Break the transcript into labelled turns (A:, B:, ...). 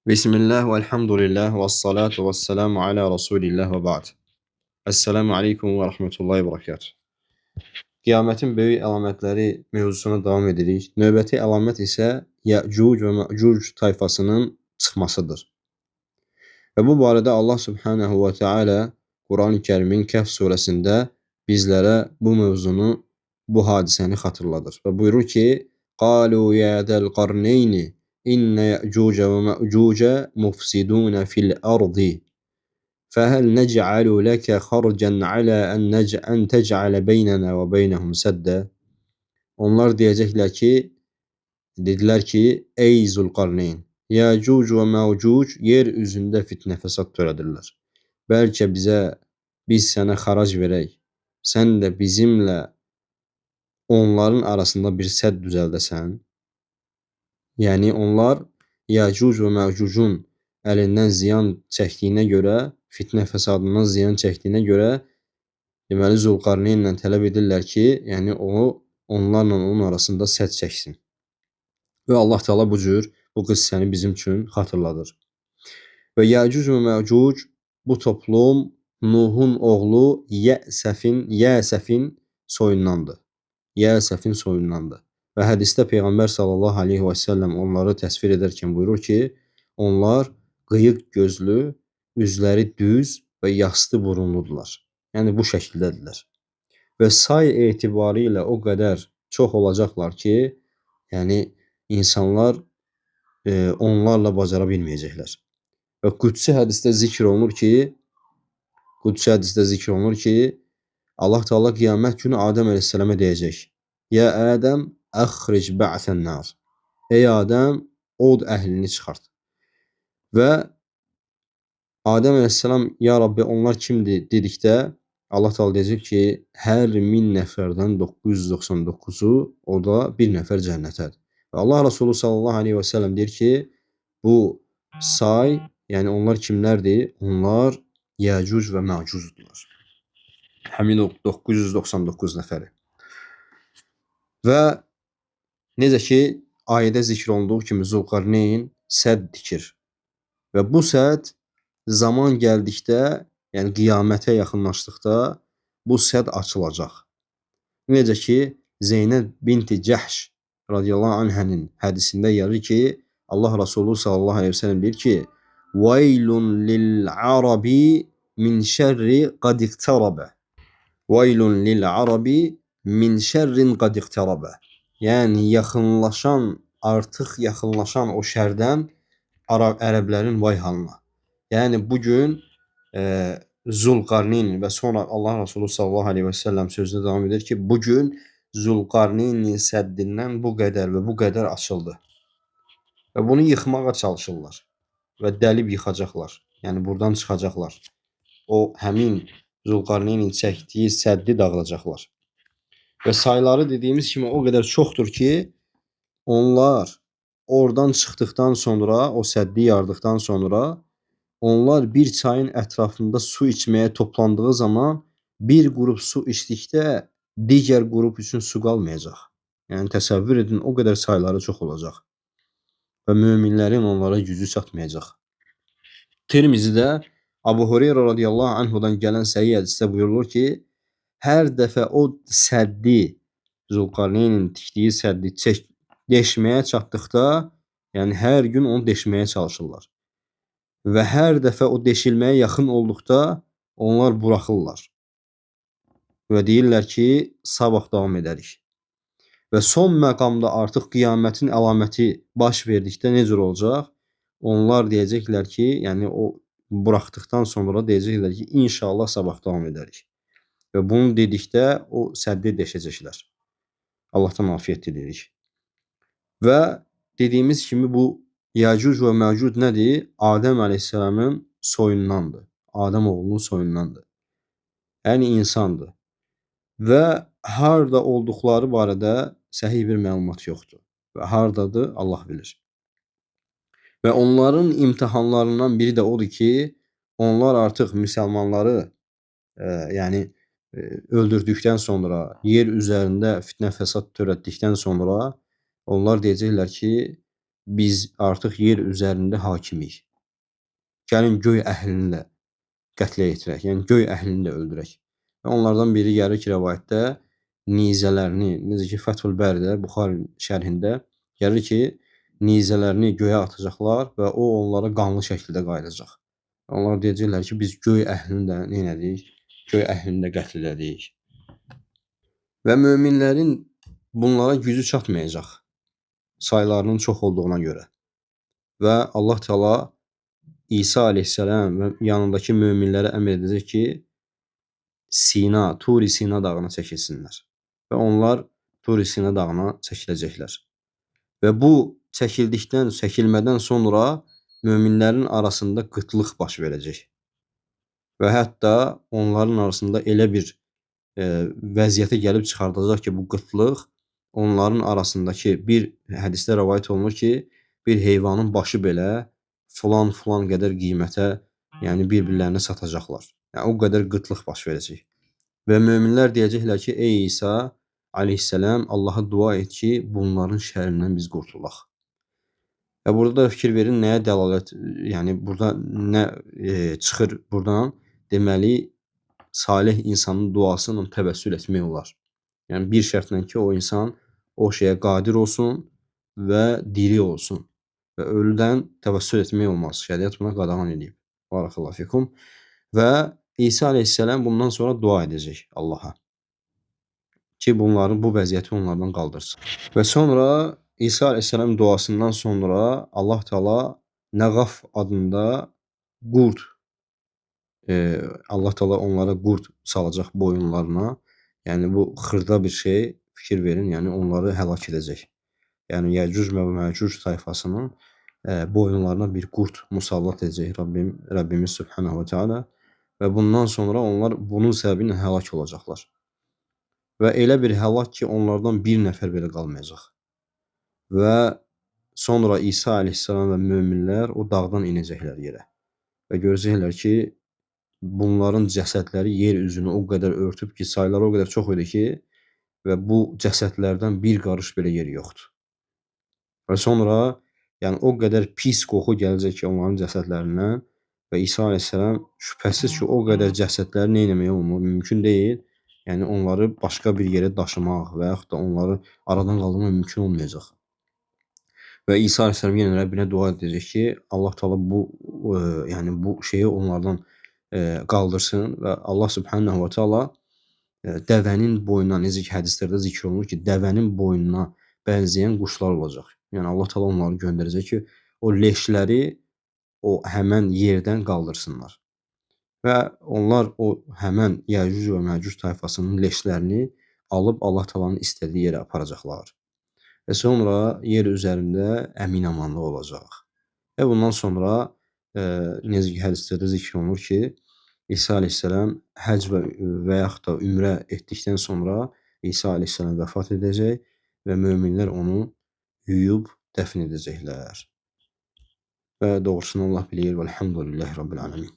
A: Bismillah və elhamdülillah və salatu və selamu alə Rasulillah və ba'd. Esselamu aleykum və rahmetullahi və barakatuh. Qiyamətin böyük əlamətləri mövzusuna davam edirik. Növbəti əlamət isə Yəcuc və Məcuc tayfasının çıxmasıdır. Və bu barədə Allah Subhanahu və Teala Quran-ı Kərimin Kəhf surəsində bizlərə bu mövzunu, bu hadisəni xatırladır. Və buyurur ki, قالوا يا ذا القرنين إن يأجوج ومأجوج مفسدون في الأرض فهل نجعل لك خرجا على أن تجعل بيننا وبينهم سدا. Onlar dedilər ki, ey Zülqarneyn, Yəcuc və Məcuc yer üzündə fitnə fəsad törədirlər. Bəlkə biz sənə xarac verək, sən də bizimlə onların arasında bir sədd düzəldəsən. Yəni onlar Yəcuc və Məcucun əlindən ziyan çəkdiyinə görə, fitnə fəsadından ziyan çəkdiyinə görə, deməli Zülqarneynlə tələb edirlər ki, yəni onlarla onun arasında sədd çəksin. Və Allah Teala bu qıssəni bizim üçün xatırladır. Və Yəcuc və Məcuc bu toplum Nuhun oğlu Yəsəfin soyundandır. Yəsəfin soyundandır. Və hədisdə Peyğəmbər sallallahu aleyhi və səlləm onları təsvir edərkən buyurur ki, onlar qıyıq gözlü, üzləri düz və yastı burunludular. Yəni bu şəkildədirlər. Və say etibarı ilə o qədər çox olacaqlar ki, yəni insanlar onlarla bacara bilməyəcəklər. Və qudsi hədisdə zikr olunur ki, Allah Teala qiyamət günü Adəm əleyhissalama deyəcək: "Ya Adəm, əxric ba'sən nar." Ey Adəm, od əhlini çıxart. Və Adəm əleyhissalam, ya Rabbi, onlar kimdir dedikdə, Allah Teala deyəcək ki, hər 1000 nəfərdən 999-u, o da bir nəfər cənnətədir. Və Allah Resulü sallallahu aleyhi və səlləm deyir ki, bu say, yəni onlar kimlərdir? Onlar Yəcuc və Məcucdurlar. Həmin o 999 nəfəri. Və necə ki, ayədə zikr olunduğu kimi Zülqarneyn sədd tikir. Və bu sədd zaman gəldikdə, yəni qiyamətə yaxınlaşdıqda bu sədd açılacaq. Necə ki, Zeynəb binti Cəhş radiyallahu anhənin hədisində gəlir ki, Allah Resulü sallallahu aleyhi ve sellem deyir ki, "Vaylun lil-arabi min şerri qad iqtaraba." Vaylun lil-arabi min şerrin qad iqtaraba. Yəni artıq yaxınlaşan o şərdən ərəblərin vay halına. Yəni bugün Zülqarneyn və sonra Allah Resulü sallallahu aleyhi və səlləm sözünə davam edir ki, bugün Zülqarneynin səddindən bu qədər açıldı. Və bunu yıxmağa çalışırlar və dəlib yıxacaqlar. Yəni buradan çıxacaqlar. O həmin Zülqarneynin çəkdiyi səddi dağılacaqlar. Və sayları dediyimiz kimi o qədər çoxdur ki, onlar oradan çıxdıqdan sonra, o səddi yardıqdan sonra, onlar bir çayın ətrafında su içməyə toplandığı zaman bir qrup su içdikdə digər qrup üçün su qalmayacaq. Yəni təsəvvür edin, o qədər sayları çox olacaq. Və möminlərin onlara gücü çatmayacaq. Tirmizidə Abu Hureyra radiyallahu anhudan gələn səhih hədisdə buyurulur ki, hər dəfə o səddi, Zülqarneynin tikdiyi səddi deşməyə çatdıqda, yəni hər gün onu deşməyə çalışırlar. Və hər dəfə o deşilməyə yaxın olduqda onlar buraxırlar. Və deyirlər ki, sabah davam edərik. Və son məqamda artıq qiyamətin əlaməti baş verdikdə necə olacaq? Onlar deyəcəklər ki, yəni o buraxdıqdan sonra deyəcəklər ki, inşallah sabah davam edərik. Və bunu dedikdə o səddi deşəcəklər. Allahdan afiyyət diləyirik. Və dediyimiz kimi bu Yəcuc və Məcuc nədir? Adəm əleyhissalamın soyundandır. Adəm oğlunun soyundandır. Yəni insandır. Və harda olduqları barədə səhih bir məlumat yoxdur. Və hardadır? Allah bilir. Və onların imtihanlarından biri də odur ki, onlar artıq müsəlmanları öldürdükdən sonra, yer üzərində fitnə fəsad törətdikdən sonra onlar deyəcəklər ki, biz artıq yer üzərində hakimik. Gəlin göy əhlini də qətlə yetirək, yəni göy əhlini də öldürək. Və onlardan biri gəlir ki, rəvayətdə nizələrini, necə ki, Fəthül Bəridə, Buxari şərhində gəlir ki, nizələrini göyə atacaqlar və o onlara qanlı şəkildə qayıdacaq. Onlar deyəcəklər ki, biz göy əhlini də neynədik? Göy əhlini də qətl elədik. Və möminlərin bunlara gücü çatmayacaq saylarının çox olduğuna görə. Və Allah Teala İsa aleyhissalam və yanındakı möminlərə əmr edəcək ki, Sina, Turi Sina dağına çəkilsinlər. Və onlar Turi Sina dağına çəkiləcəklər. Və bu çəkilmədən sonra möminlərin arasında qıtlıq baş verəcək. Və hətta onların arasında elə bir vəziyyətə gəlib çıxardacaq ki, bu qıtlıq onların arasındakı bir hədisdə rəvayət olunur ki, bir heyvanın başı belə filan qədər qiymətə, yəni bir-birlərinə satacaqlar. Yəni o qədər qıtlıq baş verəcək. Və möminlər deyəcəklər ki, ey İsa aleyhissalam, Allaha dua et ki, bunların şərrindən biz qurtulaq. Və burada da fikir verin, nəyə dəlalət, yəni burada nə çıxır buradan? Deməli, salih insanın duası ilə təvəssül etmək olar. Yəni bir şərtlə ki, o insan o şeyə qadir olsun və diri olsun. Və ölüdən təvəssül etmək olmaz. Şəriət buna qadağan edib. Barakallahu fikum. Və İsa aleyhissalam bundan sonra dua edəcək Allaha ki, bunların bu vəziyyəti onlardan qaldırsın. Və sonra İsa aleyhissalam duasından sonra Allah Teala Nəğaf adında qurd, Allah Teala onlara qurd salacaq boyunlarına. Yəni bu xırda bir şey, fikir verin, yəni onları həlak edəcək. Yəni Yəcuc və Məcuc tayfasının boyunlarına bir qurd musallat edəcək Rəbbimiz Subhanahu wa Taala və bundan sonra onlar bunun səbəbi ilə həlak olacaqlar. Və elə bir həlak ki, onlardan bir nəfər belə qalmayacaq. Və sonra İsa aleyhissalam və möminlər o dağdan inəcəklər yerə və görəcəklər ki, bunların cəsədləri yer üzünü o qədər örtüb ki, sayları o qədər çox idi ki, və bu cəsədlərdən bir qarış belə yer yoxdur. Və sonra yəni o qədər pis qoxu gələcək ki, onların cəsədlərindən və İsa aleyhissalam şübhəsiz ki, o qədər cəsədləri nə etmək olmur, mümkün deyil. Yəni onları başqa bir yerə daşımaq və yaxud da onları aradan qaldırmaq mümkün olmayacaq. Və İsa aleyhissalam yenə Rəbbinə dua edəcək ki, Allah Teala yəni bu şeyi onlardan qaldırsın və Allah Subhanahu wa Taala dəvənin boynuna, necə ki hədislərdə zikr olunur ki, dəvənin boynuna bənzəyən quşlar olacaq. Yəni Allah Teala onları göndərəcək ki, o leşləri o həmən yerdən qaldırsınlar. Və onlar o həmən Yəcuc və Məcuc tayfasının leşlərini alıb Allah Teala'nın istədiyi yerə aparacaqlar. Və sonra yer üzərində əmin-amanlıq olacaq. Və bundan sonra necə ki hədislərdə zikr olunur ki, İsa aleyhissalam həcc və yaxud da ümrə etdikdən sonra İsa aleyhissalam vəfat edəcək və möminlər onu yuyub dəfn edəcəklər. Və doğrusunu Allah bilir. Vəlhamdülillahi Rabbil alemin.